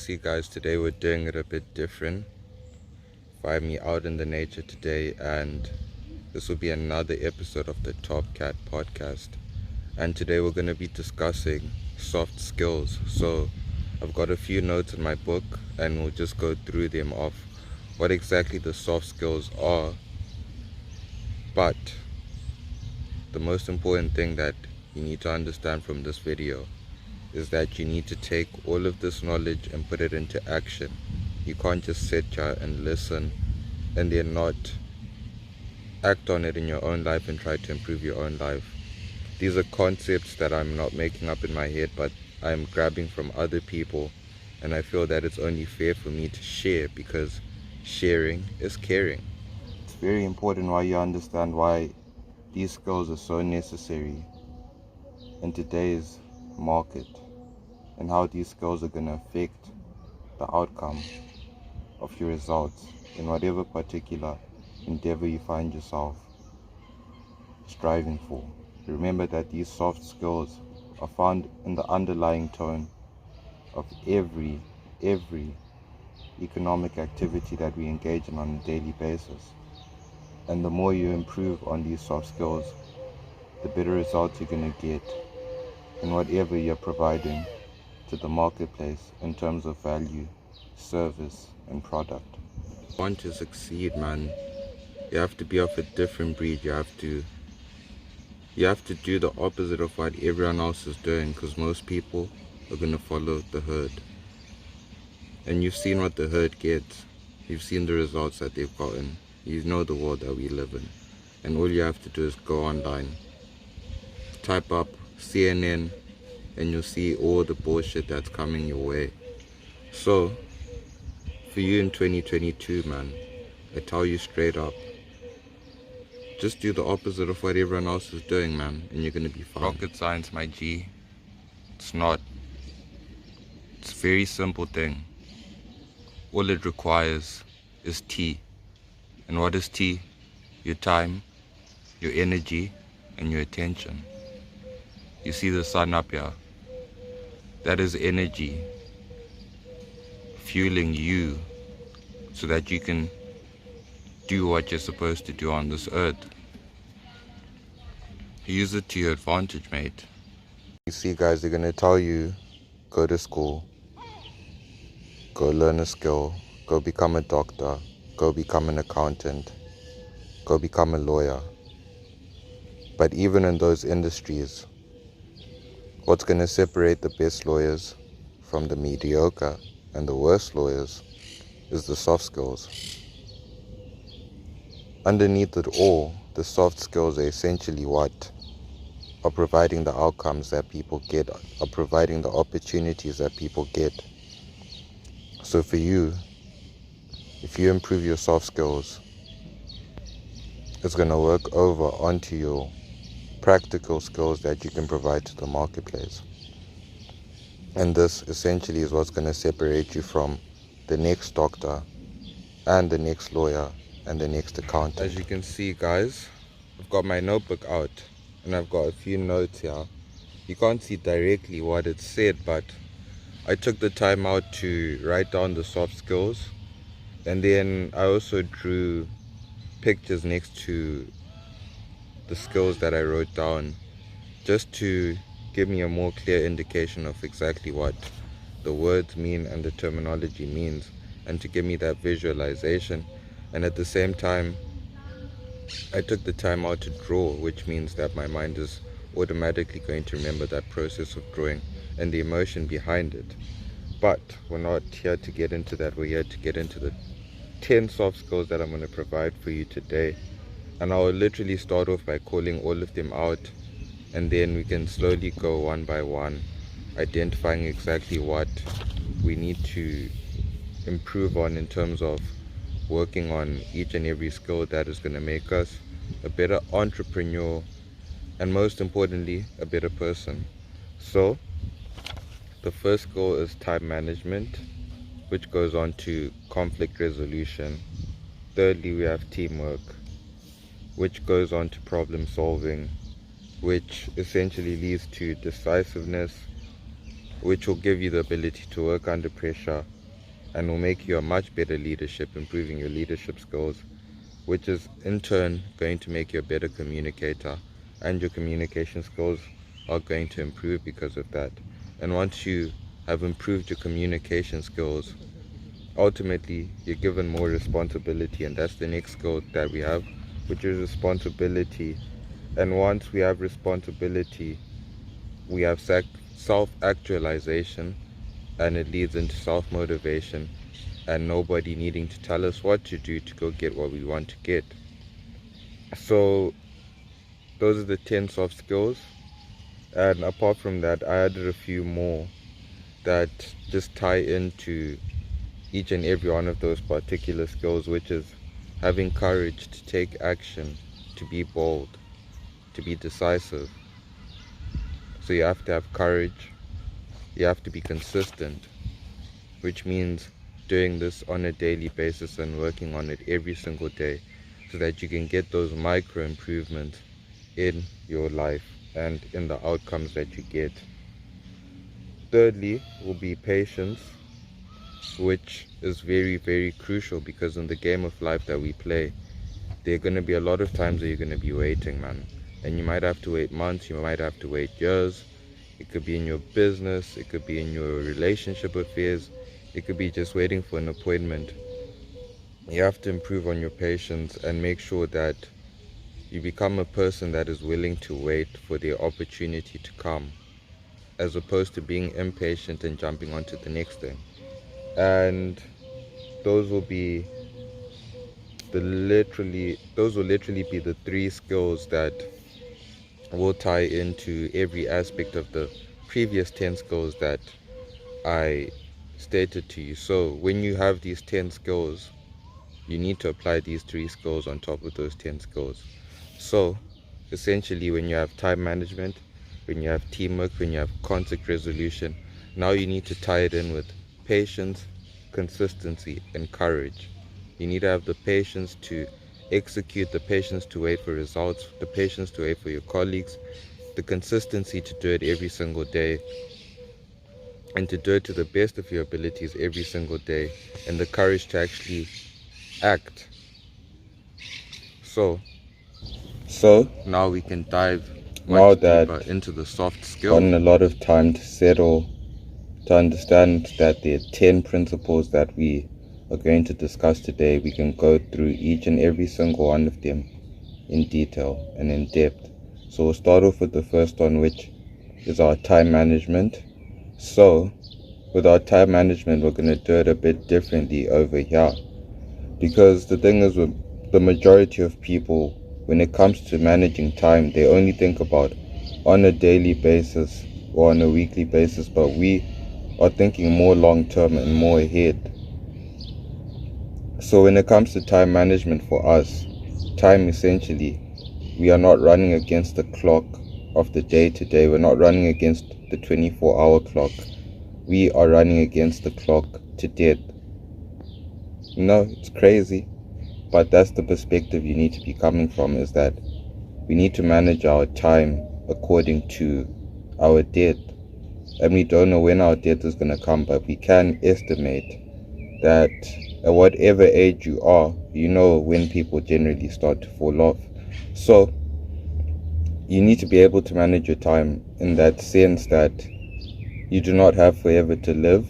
See guys, today we're doing it a bit different. Find me out in the nature today, and this will be another episode of the TopCat Podcast. And today we're going to be discussing soft skills. So I've got a few notes in my book, and we'll just go through them of what exactly the soft skills are. But the most important thing that you need to understand from this video is that you need to take all of this knowledge and put it into action. You can't just sit here and listen and then not act on it in your own life and try to improve your own life. These are concepts that I'm not making up in my head, but I'm grabbing from other people, and I feel that it's only fair for me to share, because sharing is caring. It's very important why you understand why these skills are so necessary in today's market, and how these skills are going to affect the outcome of your results in whatever particular endeavor you find yourself striving for. Remember that these soft skills are found in the underlying tone of every economic activity that we engage in on a daily basis. And the more you improve on these soft skills, the better results you're going to get in whatever you're providing to the marketplace in terms of value, service, and product. If you want to succeed, man, you have to be of a different breed. You have to do the opposite of what everyone else is doing, because most people are going to follow the herd. And you've seen what the herd gets. You've seen the results that they've gotten. You know the world that we live in. And all you have to do is go online, type up CNN, and you'll see all the bullshit that's coming your way. So, for you in 2022, man, I tell you straight up, just do the opposite of what everyone else is doing, man, and you're gonna be fine. Rocket science, my G. It's not. It's a very simple thing. All it requires is T. And what is T? Your time, your energy, and your attention. You see the sun up here? That is energy fueling you so that you can do what you're supposed to do on this earth. Use it to your advantage, mate. You see, guys, they're going to tell you, go to school, go learn a skill, go become a doctor, go become an accountant, go become a lawyer. But even in those industries, what's going to separate the best lawyers from the mediocre and the worst lawyers is the soft skills. Underneath it all, the soft skills are essentially what are providing the outcomes that people get, are providing the opportunities that people get. So for you, if you improve your soft skills, it's going to work over onto your practical skills that you can provide to the marketplace. And this essentially is what's going to separate you from the next doctor and the next lawyer and the next accountant. As you can see, guys, I've got my notebook out and I've got a few notes here. You can't see directly what it said, but I took the time out to write down the soft skills, and then I also drew pictures next to the skills that I wrote down, just to give me a more clear indication of exactly what the words mean and the terminology means, and to give me that visualization. And at the same time, I took the time out to draw, which means that my mind is automatically going to remember that process of drawing and the emotion behind it. But we're not here to get into that. We're here to get into the 10 soft skills that I'm going to provide for you today. And I'll literally start off by calling all of them out, and then we can slowly go one by one, identifying exactly what we need to improve on in terms of working on each and every skill that is going to make us a better entrepreneur, and most importantly, a better person. So the first skill is time management, which goes on to conflict resolution. Thirdly, we have teamwork, which goes on to problem solving, which essentially leads to decisiveness, which will give you the ability to work under pressure and will make you a much better leadership, improving your leadership skills, which is in turn going to make you a better communicator, and your communication skills are going to improve because of that. And once you have improved your communication skills, ultimately you're given more responsibility, and that's the next skill that we have, which is responsibility. And once we have responsibility, we have self-actualization, and it leads into self-motivation and nobody needing to tell us what to do to go get what we want to get. So those are the 10 soft skills, and apart from that I added a few more that just tie into each and every one of those particular skills, which is having courage to take action, to be bold, to be decisive. So you have to have courage, you have to be consistent, which means doing this on a daily basis and working on it every single day so that you can get those micro improvements in your life and in the outcomes that you get. Thirdly will be patience, which is very, very crucial, because in the game of life that we play, there are going to be a lot of times that you're going to be waiting, man. And you might have to wait months, you might have to wait years. It could be in your business, it could be in your relationship affairs, it could be just waiting for an appointment. You have to improve on your patience and make sure that you become a person that is willing to wait for the opportunity to come, as opposed to being impatient and jumping onto the next thing. And those will literally be the 3 skills that will tie into every aspect of the previous 10 skills that I stated to you. So when you have these 10 skills, you need to apply these 3 skills on top of those 10 skills. So essentially, when you have time management, when you have teamwork, when you have conflict resolution, now you need to tie it in with patience, consistency, and courage. You need to have the patience to execute, the patience to wait for results, the patience to wait for your colleagues, the consistency to do it every single day, and to do it to the best of your abilities every single day, and the courage to actually act. So now we can dive much deeper into the soft skills. Gotten a lot of time to settle, to understand that there are 10 principles that we are going to discuss today. We can go through each and every single one of them in detail and in depth. So we'll start off with the first one, which is our time management. So with our time management, we're going to do it a bit differently over here, because the thing is, with the majority of people, when it comes to managing time, they only think about on a daily basis or on a weekly basis, but we are thinking more long term and more ahead. So when it comes to time management for us, time essentially, we are not running against the clock of the day to day. We're not running against the 24-hour clock. We are running against the clock to death. No, it's crazy, but that's the perspective you need to be coming from, is that we need to manage our time according to our death. And we don't know when our death is going to come, but we can estimate that at whatever age you are, you know when people generally start to fall off. So you need to be able to manage your time in that sense that you do not have forever to live.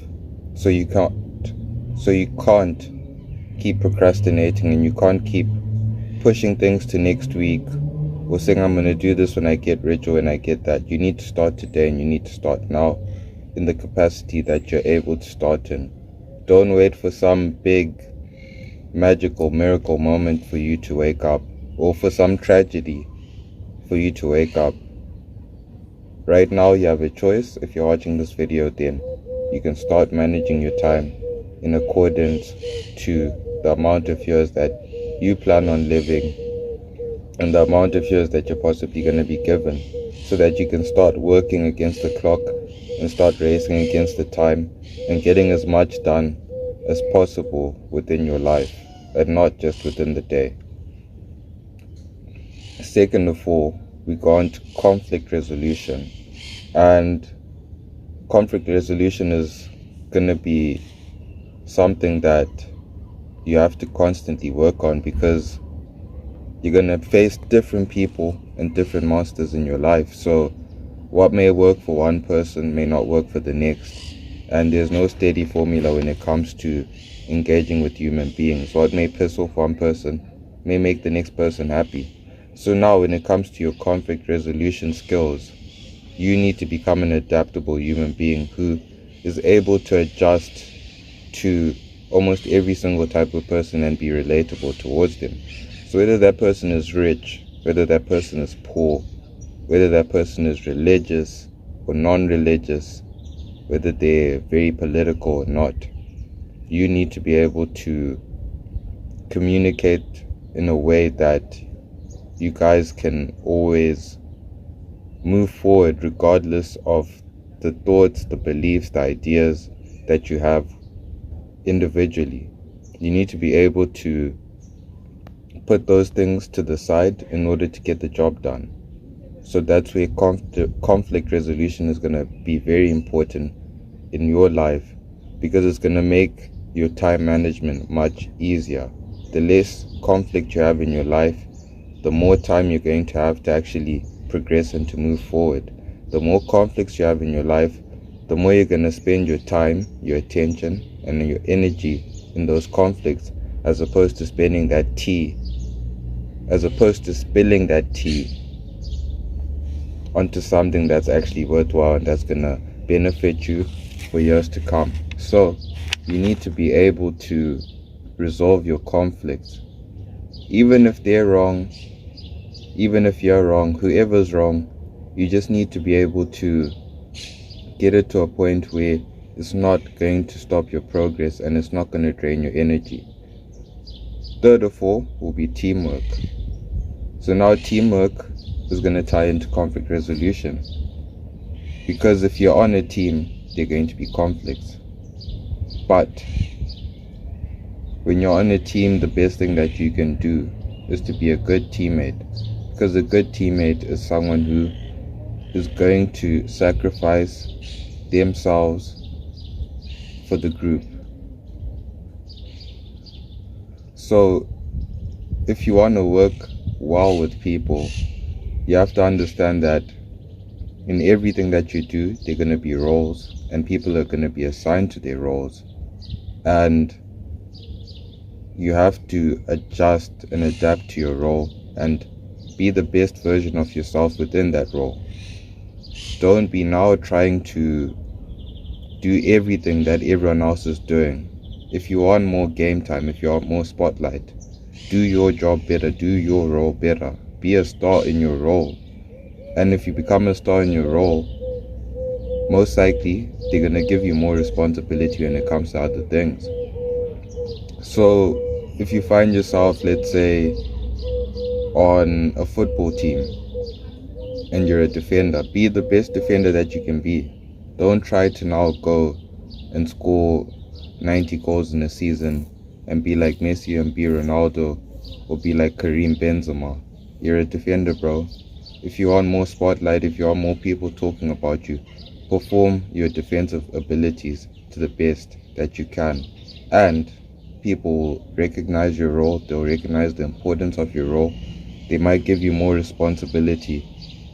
So you can't keep procrastinating, and you can't keep pushing things to next week or saying I'm going to do this when I get rich or when I get that. You need to start today, and you need to start now in the capacity that you're able to start in. Don't wait for some big magical miracle moment for you to wake up, or for some tragedy for you to wake up. Right now you have a choice. If you're watching this video, then you can start managing your time in accordance to the amount of years that you plan on living and the amount of years that you're possibly going to be given, so that you can start working against the clock and start racing against the time and getting as much done as possible within your life and not just within the day. Second of all, we go on to conflict resolution. And conflict resolution is going to be something that you have to constantly work on, because you're going to face different people and different masters in your life. So what may work for one person may not work for the next. And there's no steady formula when it comes to engaging with human beings. What may piss off one person may make the next person happy. So now when it comes to your conflict resolution skills, you need to become an adaptable human being who is able to adjust to almost every single type of person and be relatable towards them. So whether that person is rich, whether that person is poor, whether that person is religious or non-religious, whether they're very political or not, you need to be able to communicate in a way that you guys can always move forward regardless of the thoughts, the beliefs, the ideas that you have individually. You need to be able to put those things to the side in order to get the job done. So that's where conflict resolution is going to be very important in your life, because it's going to make your time management much easier. The less conflict you have in your life, the more time you're going to have to actually progress and to move forward. The more conflicts you have in your life, the more you're going to spend your time, your attention, and your energy in those conflicts, as opposed to spilling that tea onto something that's actually worthwhile and that's going to benefit you for years to come. So you need to be able to resolve your conflicts. Even if they're wrong, even if you're wrong, whoever's wrong, you just need to be able to get it to a point where it's not going to stop your progress and it's not going to drain your energy. Third of all will be teamwork. So now teamwork is going to tie into conflict resolution, because if you're on a team, there are going to be conflicts. But when you're on a team, the best thing that you can do is to be a good teammate, because a good teammate is someone who is going to sacrifice themselves for the group. So if you want to work well with people, you have to understand that in everything that you do, there are going to be roles, and people are going to be assigned to their roles, and you have to adjust and adapt to your role and be the best version of yourself within that role. Don't be now trying to do everything that everyone else is doing. If you want more game time, if you want more spotlight, do your job better, do your role better, be a star in your role. And if you become a star in your role, most likely they're going to give you more responsibility when it comes to other things. So if you find yourself, let's say, on a football team and you're a defender, be the best defender that you can be. Don't try to now go and score 90 goals in a season and be like Messi and be Ronaldo, or be like Karim Benzema. You're a defender, bro. If you want more spotlight, if you want more people talking about you, perform your defensive abilities to the best that you can, and people will recognize your role. They'll recognize the importance of your role. They might give you more responsibility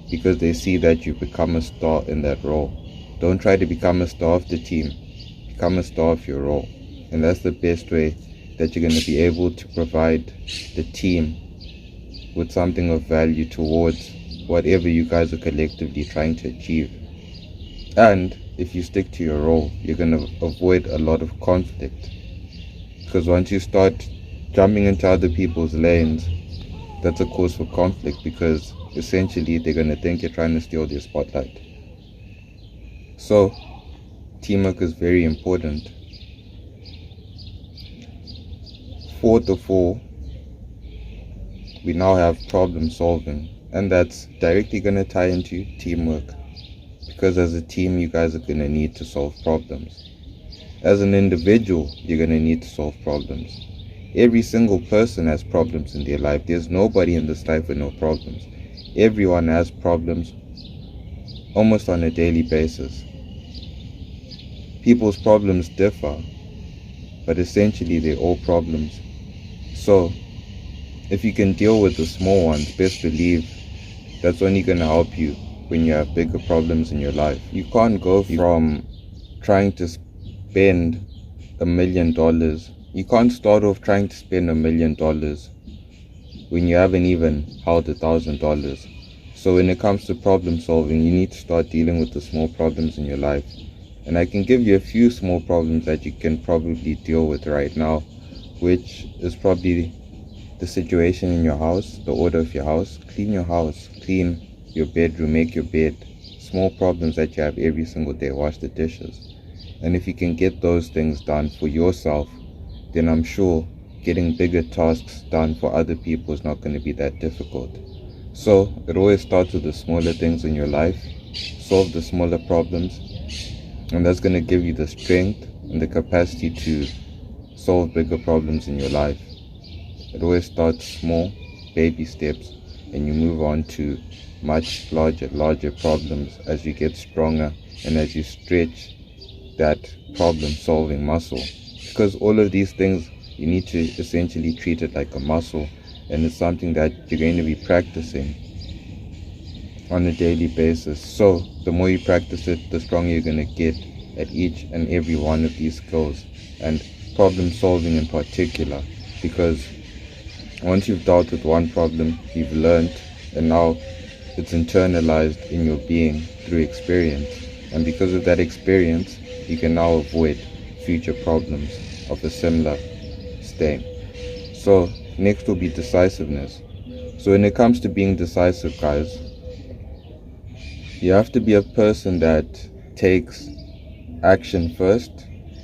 because they see that you become a star in that role. Don't try to become a star of the team. Become a star of your role. And that's the best way that you're going to be able to provide the team with something of value towards whatever you guys are collectively trying to achieve. And if you stick to your role, you're going to avoid a lot of conflict. Because once you start jumping into other people's lanes, that's a cause for conflict, because essentially they're going to think you're trying to steal their spotlight. So teamwork is very important. Fourth of all, we now have problem solving, and that's directly going to tie into teamwork, because as a team you guys are going to need to solve problems. As an individual, you're going to need to solve problems. Every single person has problems in their life. There's nobody in this life with no problems. Everyone has problems almost on a daily basis. People's problems differ, but essentially they're all problems. So, if you can deal with the small ones, best believe that's only going to help you when you have bigger problems in your life. You can't go from trying to spend $1 million. You can't start off trying to spend $1 million when you haven't even held $1,000. So when it comes to problem solving, you need to start dealing with the small problems in your life. And I can give you a few small problems that you can probably deal with right now, which is probably the situation in your house, the order of your house. Clean your house, clean your bedroom, make your bed. Small problems that you have every single day. Wash the dishes. And if you can get those things done for yourself, then I'm sure getting bigger tasks done for other people is not going to be that difficult. So it always starts with the smaller things in your life. Solve the smaller problems, and that's going to give you the strength and the capacity to solve bigger problems in your life. It always starts small, baby steps, and you move on to much larger problems as you get stronger and as you stretch that problem solving muscle. Because all of these things, you need to essentially treat it like a muscle, and it's something that you're going to be practicing on a daily basis. So the more you practice it, the stronger you're going to get at each and every one of these skills, and problem solving in particular, because once you've dealt with one problem, you've learned, and now it's internalized in your being through experience. And because of that experience, you can now avoid future problems of a similar stain. So next will be decisiveness. So when it comes to being decisive, guys, you have to be a person that takes action first,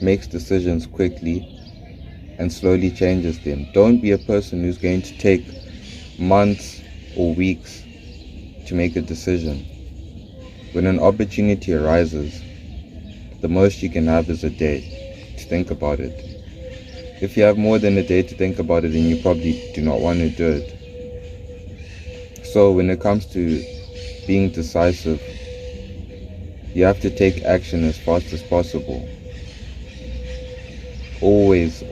makes decisions quickly, and slowly changes them. Don't be a person who's going to take months or weeks to make a decision. When an opportunity arises, the most you can have is a day to think about it. If you have more than a day to think about it, then you probably do not want to do it. So when it comes to being decisive, you have to take action as fast as possible. Always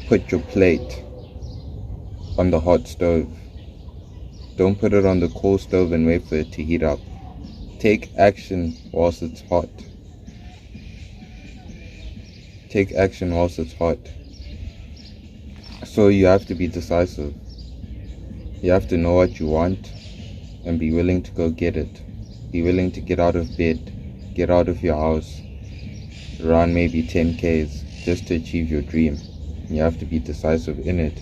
put your plate on the hot stove. Don't put it on the cold stove and wait for it to heat up. Take action whilst it's hot. Take action whilst it's hot. So you have to be decisive. You have to know what you want and be willing to go get it. Be willing to get out of bed, get out of your house, run maybe 10Ks just to achieve your dream. You have to be decisive in it.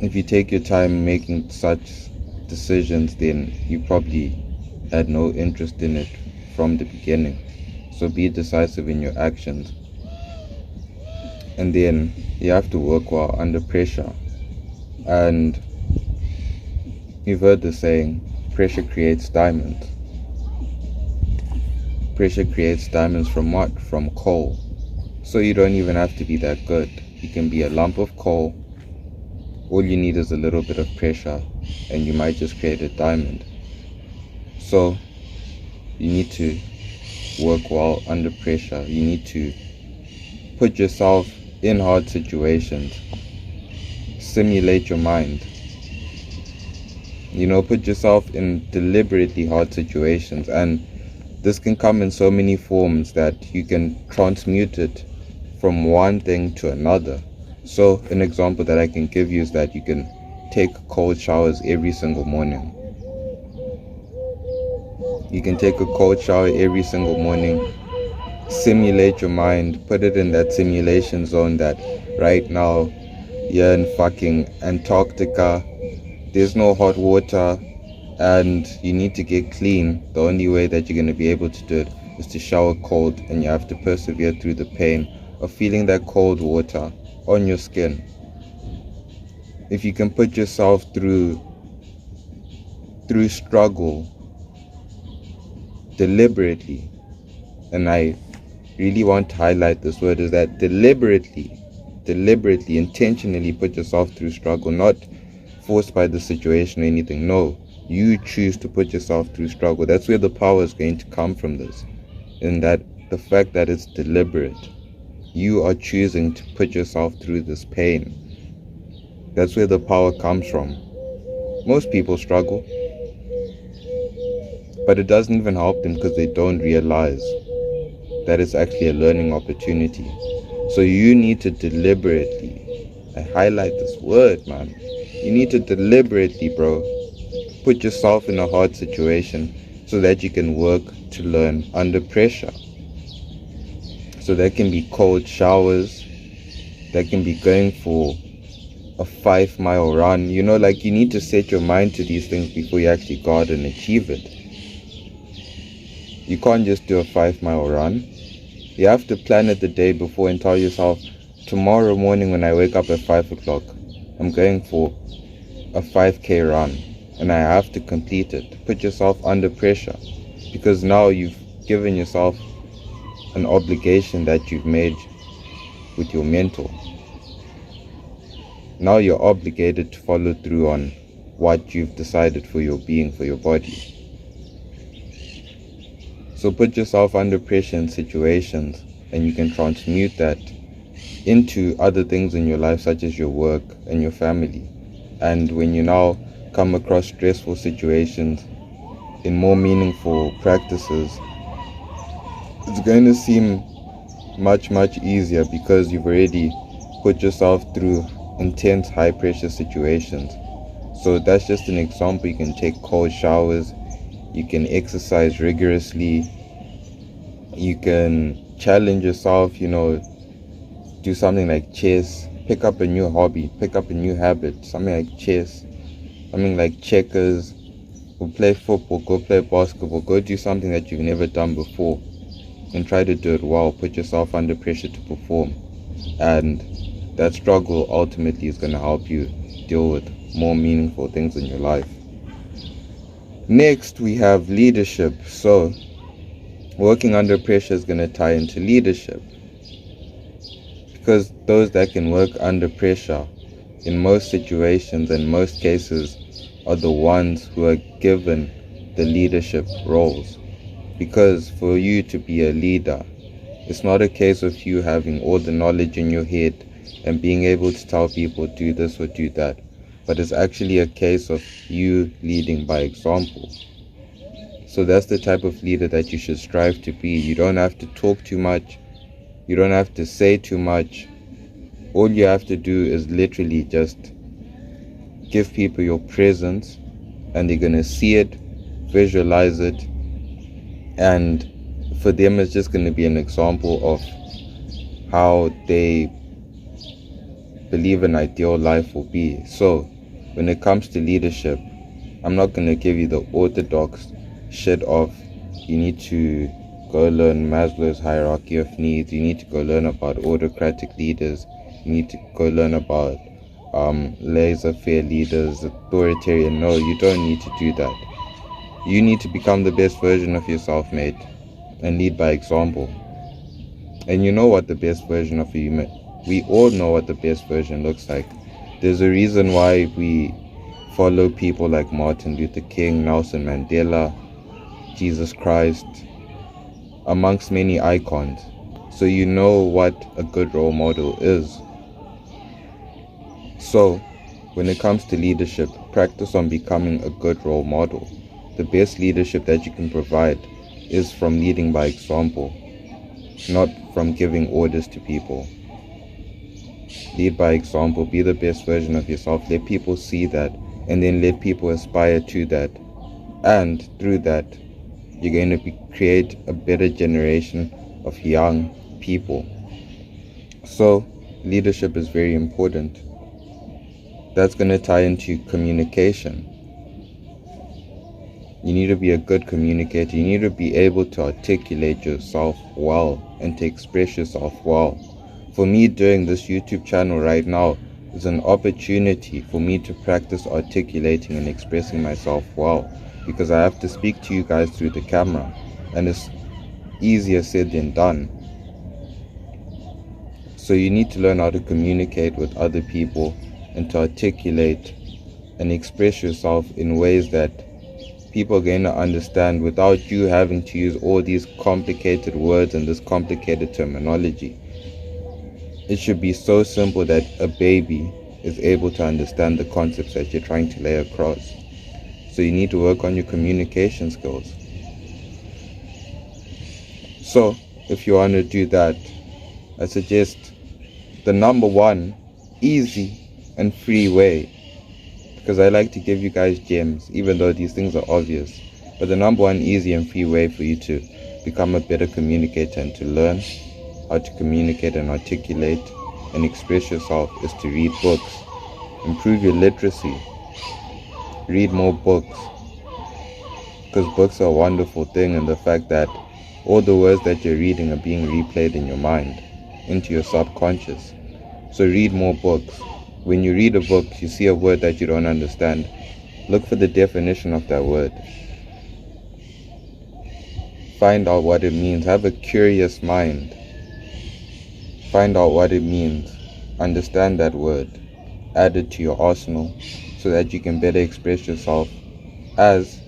If you take your time making such decisions, then you probably had no interest in it from the beginning. So be decisive in your actions. And then you have to work well under pressure. And you've heard the saying, pressure creates diamonds. Pressure creates diamonds from what? From coal. So you don't even have to be that good. You can be a lump of coal. All you need is a little bit of pressure, and you might just create a diamond. So you need to work well under pressure. You need to put yourself in hard situations. Simulate your mind. Put yourself in deliberately hard situations, and this can come in so many forms that you can transmute it from one thing to another. So an example that I can give you is that you can take cold showers every single morning. You can take a cold shower every single morning. Simulate your mind. Put it in that simulation zone that right now you're in fucking Antarctica. There's no hot water and you need to get clean. The only way that you're going to be able to do it is to shower cold, and you have to persevere through the pain of feeling that cold water on your skin. If you can put yourself through struggle deliberately, and I really want to highlight this word, is that deliberately, intentionally put yourself through struggle, not forced by the situation or anything. No, you choose to put yourself through struggle. That's where the power is going to come from this. And that the fact that it's deliberate. You are choosing to put yourself through this pain. That's where the power comes from. Most people struggle, but it doesn't even help them because they don't realize that it's actually a learning opportunity. So you need to deliberately, I highlight this word, man. You need to deliberately, bro, put yourself in a hard situation so that you can work to learn under pressure. So that can be cold showers, that can be going for a 5-mile run. You need to set your mind to these things before you actually go out and achieve it. You can't just do a 5-mile run. You have to plan it the day before and tell yourself, tomorrow morning when I wake up at 5 o'clock, I'm going for a 5K run and I have to complete it. Put yourself under pressure because now you've given yourself an obligation that you've made with your mental. Now you're obligated to follow through on what you've decided for your being, for your body. So put yourself under pressure in situations and you can transmute that into other things in your life, such as your work and your family. And when you now come across stressful situations in more meaningful practices, it's going to seem much, much easier because you've already put yourself through intense, high-pressure situations. So that's just an example. You can take cold showers, you can exercise rigorously, you can challenge yourself, do something like chess, pick up a new hobby, pick up a new habit, something like chess, something like checkers, or play football, go play basketball, go do something that you've never done before and try to do it well. Put yourself under pressure to perform, and that struggle ultimately is going to help you deal with more meaningful things in your life. Next, we have leadership. So working under pressure is going to tie into leadership, because those that can work under pressure in most situations and most cases are the ones who are given the leadership roles. Because for you to be a leader, it's not a case of you having all the knowledge in your head and being able to tell people do this or do that, but it's actually a case of you leading by example. So that's the type of leader that you should strive to be. You don't have to talk too much. You don't have to say too much. All you have to do is literally just give people your presence, and they're going to see it, visualize it, and for them it's just going to be an example of how they believe an ideal life will be. So when it comes to leadership, I'm not going to give you the orthodox shit of you need to go learn Maslow's hierarchy of needs, you need to go learn about autocratic leaders, you need to go learn about laissez-faire leaders, authoritarian. No, you don't need to do that. You need to become the best version of yourself, mate, and lead by example. And you know what the best version of you, we all know what the best version looks like. There's a reason why we follow people like Martin Luther King, Nelson Mandela, Jesus Christ, amongst many icons. So you know what a good role model is. So when it comes to leadership, practice on becoming a good role model. The best leadership that you can provide is from leading by example, not from giving orders to people. Lead by example, be the best version of yourself, let people see that, and then let people aspire to that. And through that, you're going to create a better generation of young people. So leadership is very important. That's going to tie into communication. You need to be a good communicator. You need to be able to articulate yourself well and to express yourself well. For me, doing this YouTube channel right now is an opportunity for me to practice articulating and expressing myself well, because I have to speak to you guys through the camera, and it's easier said than done. So you need to learn how to communicate with other people and to articulate and express yourself in ways that people are going to understand without you having to use all these complicated words and this complicated terminology. It should be so simple that a baby is able to understand the concepts that you're trying to lay across. So you need to work on your communication skills. So if you want to do that, I suggest the number one easy and free way, because I like to give you guys gems, even though these things are obvious. But the number one easy and free way for you to become a better communicator and to learn how to communicate and articulate and express yourself is to read books. Improve your literacy. Read more books. Because books are a wonderful thing in the fact that all the words that you're reading are being replayed in your mind, into your subconscious. So read more books. When you read a book, you see a word that you don't understand, look for the definition of that word. Find out what it means. Have a curious mind. Find out what it means. Understand that word. Add it to your arsenal so that you can better express yourself as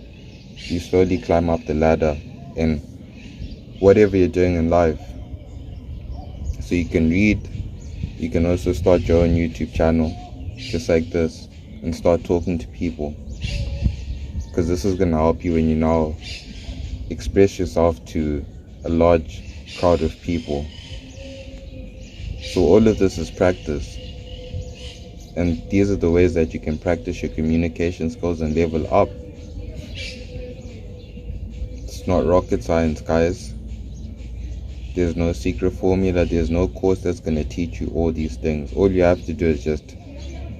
you slowly climb up the ladder in whatever you're doing in life. So you can read. You can also start your own YouTube channel just like this and start talking to people, because this is going to help you when you now express yourself to a large crowd of people. So all of this is practice, and these are the ways that you can practice your communication skills and level up. It's not rocket science, guys. There's no secret formula. There's no course that's going to teach you all these things. All you have to do is just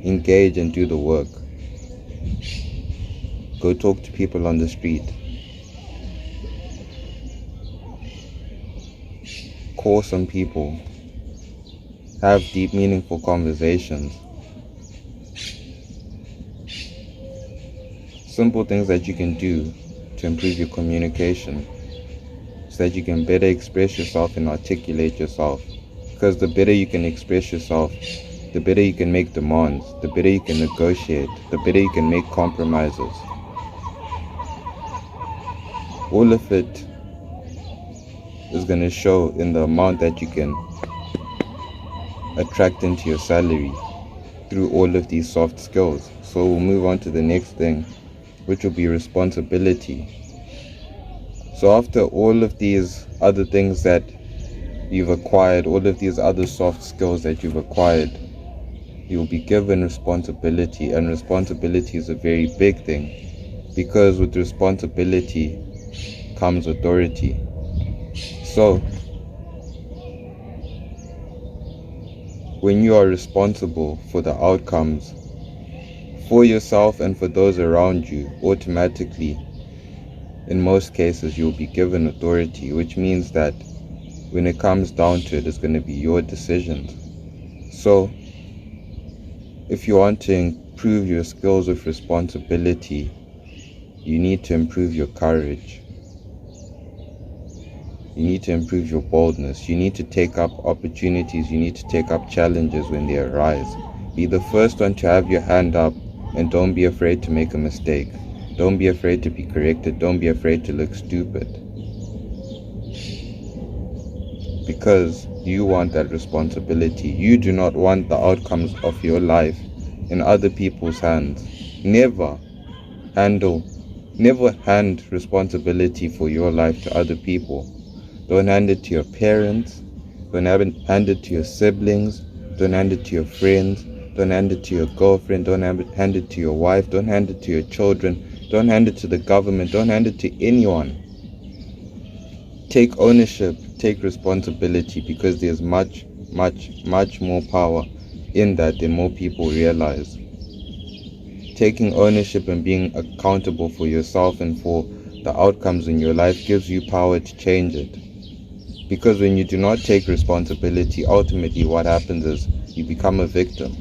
engage and do the work. Go talk to people on the street. Call some people. Have deep, meaningful conversations. Simple things that you can do to improve your communication, so that you can better express yourself and articulate yourself. Because the better you can express yourself, the better you can make demands, the better you can negotiate, the better you can make compromises. All of it is going to show in the amount that you can attract into your salary through all of these soft skills. So we'll move on to the next thing, which will be responsibility. So after all of these other things that you've acquired, all of these other soft skills that you've acquired, you'll be given responsibility. And responsibility is a very big thing, because with responsibility comes authority. So when you are responsible for the outcomes for yourself and for those around you, automatically, in most cases, you'll be given authority, which means that when it comes down to it, it's going to be your decisions. So if you want to improve your skills with responsibility, you need to improve your courage. You need to improve your boldness. You need to take up opportunities. You need to take up challenges when they arise. Be the first one to have your hand up, and don't be afraid to make a mistake. Don't be afraid to be corrected. Don't be afraid to look stupid. Because you want that responsibility. You do not want the outcomes of your life in other people's hands. Never hand responsibility for your life to other people. Don't hand it to your parents. Don't hand it to your siblings. Don't hand it to your friends. Don't hand it to your girlfriend. Don't hand it to your wife. Don't hand it to your children. Don't hand it to the government. Don't hand it to anyone. Take ownership. Take responsibility, because there's much, much, much more power in that than more people realize. Taking ownership and being accountable for yourself and for the outcomes in your life gives you power to change it. Because when you do not take responsibility, ultimately what happens is you become a victim.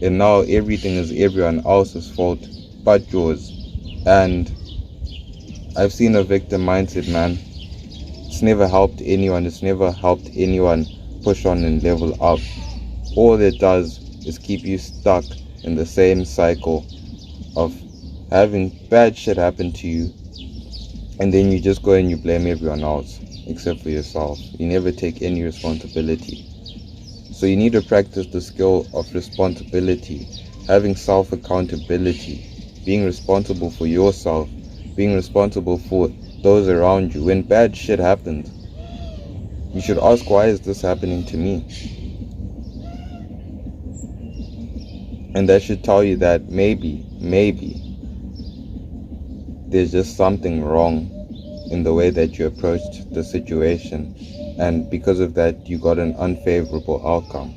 And now everything is everyone else's fault but yours. And I've seen a victim mindset, man. It's never helped anyone. It's never helped anyone push on and level up. All it does is keep you stuck in the same cycle of having bad shit happen to you, and then you just go and you blame everyone else except for yourself. You never take any responsibility. So you need to practice the skill of responsibility, having self-accountability, being responsible for yourself, being responsible for those around you. When bad shit happens, you should ask, why is this happening to me? And that should tell you that maybe there's just something wrong in the way that you approached the situation, and because of that you got an unfavorable outcome.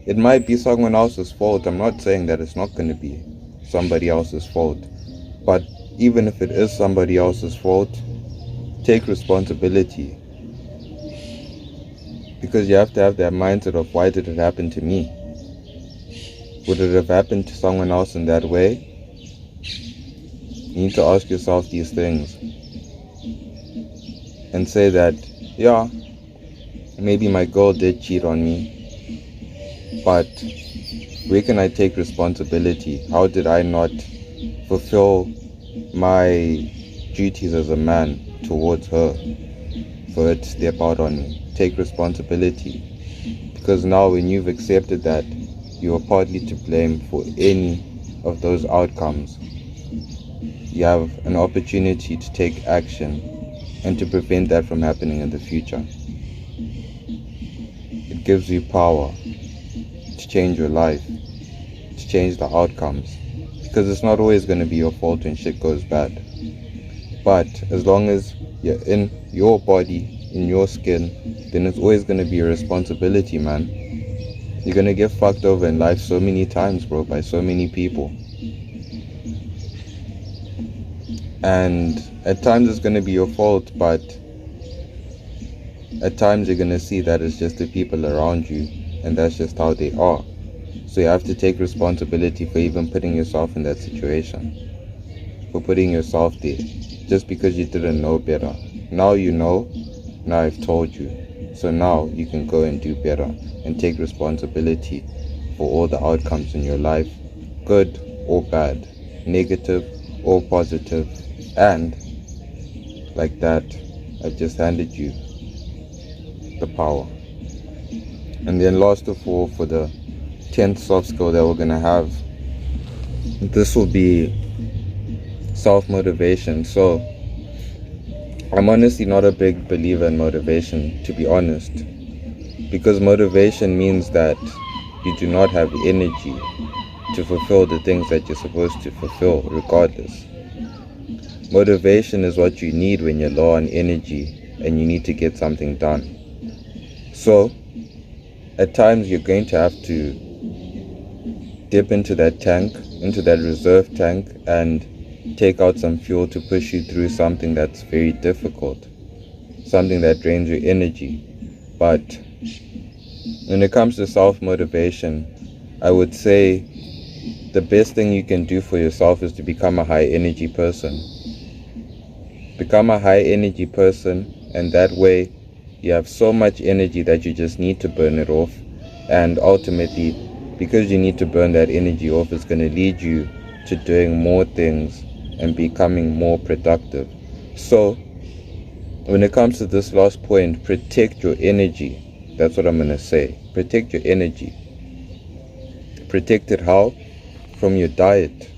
It might be someone else's fault. I'm not saying that it's not going to be somebody else's fault, but even if it is somebody else's fault, take responsibility, because you have to have that mindset of, why did it happen to me? Would it have happened to someone else in that way? You need to ask yourself these things and say that, yeah, maybe my girl did cheat on me, but where can I take responsibility? How did I not fulfill my duties as a man towards her for her to step out on me? Take responsibility, because now when you've accepted that you are partly to blame for any of those outcomes, you have an opportunity to take action and to prevent that from happening in the future. It gives you power to change your life, to change the outcomes, because it's not always going to be your fault when shit goes bad. But as long as you're in your body, in your skin, then it's always going to be your responsibility, man. You're going to get fucked over in life so many times, bro, by so many people. And at times it's going to be your fault, but at times you're going to see that it's just the people around you, and that's just how they are. So you have to take responsibility for even putting yourself in that situation, for putting yourself there, just because you didn't know better. Now you know, now I've told you. So now you can go and do better and take responsibility for all the outcomes in your life, good or bad, negative or positive. And like that, I've just handed you the power. And then last of all, for the 10th soft skill that we're going to have, this will be self-motivation. So I'm honestly not a big believer in motivation, to be honest, because motivation means that you do not have energy to fulfill the things that you're supposed to fulfill regardless. Motivation is what you need when you're low on energy and you need to get something done. So at times you're going to have to dip into that tank, into that reserve tank, and take out some fuel to push you through something that's very difficult, something that drains your energy. But when it comes to self-motivation, I would say the best thing you can do for yourself is to become a high energy person. Become a high energy person, and that way you have so much energy that you just need to burn it off. And ultimately, because you need to burn that energy off, it's going to lead you to doing more things and becoming more productive. So when it comes to this last point, protect your energy. That's what I'm going to say. Protect your energy. Protect it how? From your diet.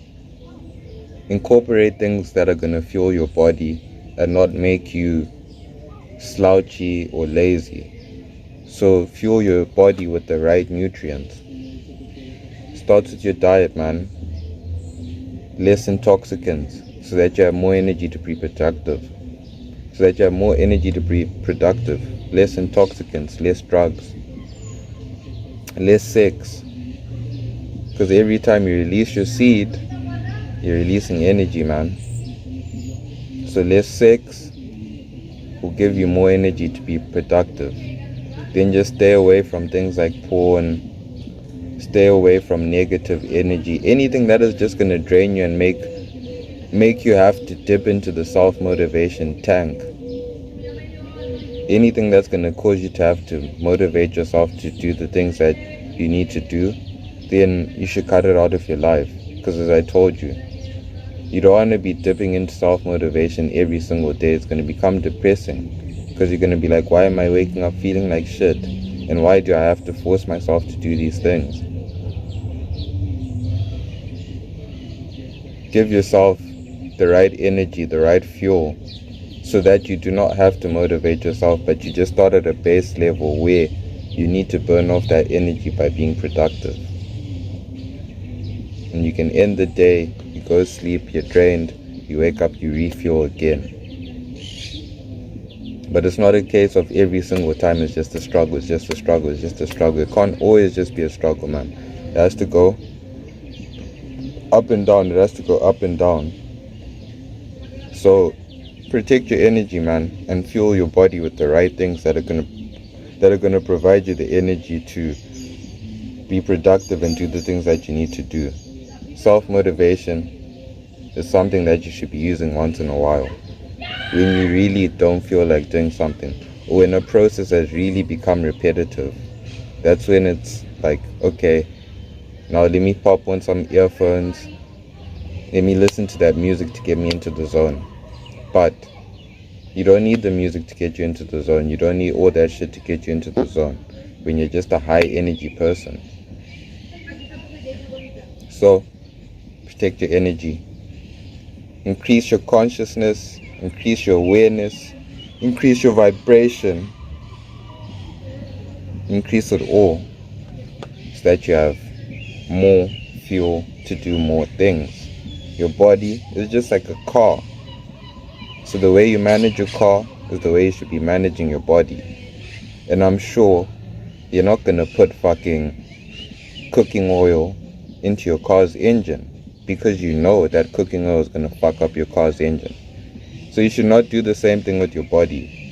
Incorporate things that are going to fuel your body and not make you slouchy or lazy. So fuel your body with the right nutrients. Start with your diet, man. Less intoxicants, so that you have more energy to be productive. Less intoxicants, less drugs, less sex. Because every time you release your seed, you're releasing energy, man. So less sex will give you more energy to be productive. Then just stay away from things like porn. Stay away from negative energy. Anything that is just going to drain you and make you have to dip into the self-motivation tank. Anything that's going to cause you to have to motivate yourself to do the things that you need to do, then you should cut it out of your life. Because as I told you, You don't want to be dipping into self-motivation every single day. It's going to become depressing because you're going to be like, why am I waking up feeling like shit? And why do I have to force myself to do these things? Give yourself the right energy, the right fuel, so that you do not have to motivate yourself, but you just start at a base level where you need to burn off that energy by being productive. And you can end the day, you go sleep, you're drained, you wake up, you refuel again. But it's not a case of every single time it's just a struggle, it's just a struggle, it's just a struggle. It can't always just be a struggle, man. It has to go up and down, it has to go up and down. So protect your energy, man, and fuel your body with the right things that are gonna provide you the energy to be productive and do the things that you need to do. Self-motivation is something that you should be using once in a while when you really don't feel like doing something, or when a process has really become repetitive. That's when it's like, okay, now let me pop on some earphones, let me listen to that music to get me into the zone. But you don't need the music to get you into the zone. You don't need all that shit to get you into the zone when you're just a high energy person. So protect your energy. Increase your consciousness, increase your awareness, increase your vibration, increase it all so that you have more fuel to do more things. Your body is just like a car. So the way you manage your car is the way you should be managing your body. And I'm sure you're not going to put fucking cooking oil into your car's engine because you know that cooking oil is going to fuck up your car's engine. So you should not do the same thing with your body.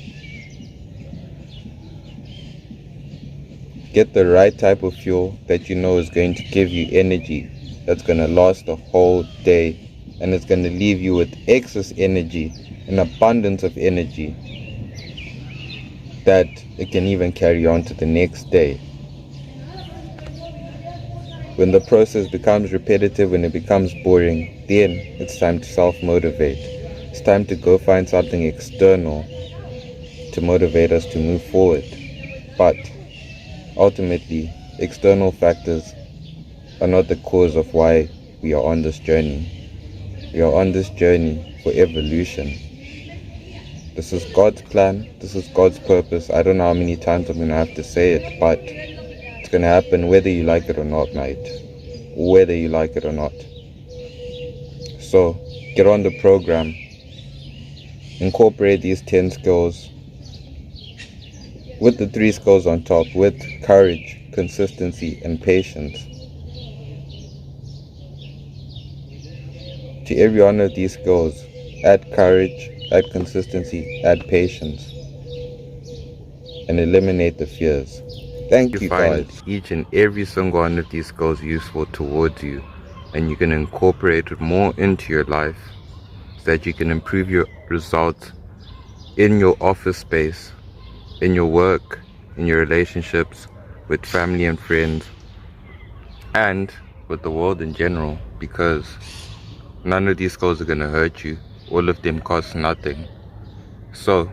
Get the right type of fuel that you know is going to give you energy that's going to last the whole day, and it's going to leave you with excess energy, an abundance of energy that it can even carry on to the next day. When the process becomes repetitive, when it becomes boring, then it's time to self-motivate. It's time to go find something external to motivate us to move forward. But ultimately, external factors are not the cause of why we are on this journey. We are on this journey for evolution. This is God's plan. This is God's purpose. I don't know how many times I'm going to have to say it, but it's going to happen whether you like it or not, mate. Whether you like it or not. So, get on the program. Incorporate these 10 skills with the 3 skills on top, with courage, consistency, and patience. To every one of these skills, add courage, add consistency, add patience, and eliminate the fears. Thank you guys. Each and every single one of these skills useful towards you, and you can incorporate it more into your life so that you can improve your results in your office space, in your work, in your relationships with family and friends, and with the world in general, because none of these skills are going to hurt you. All of them cost nothing. So,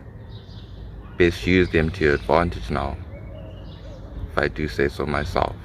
best use them to your advantage now, if I do say so myself.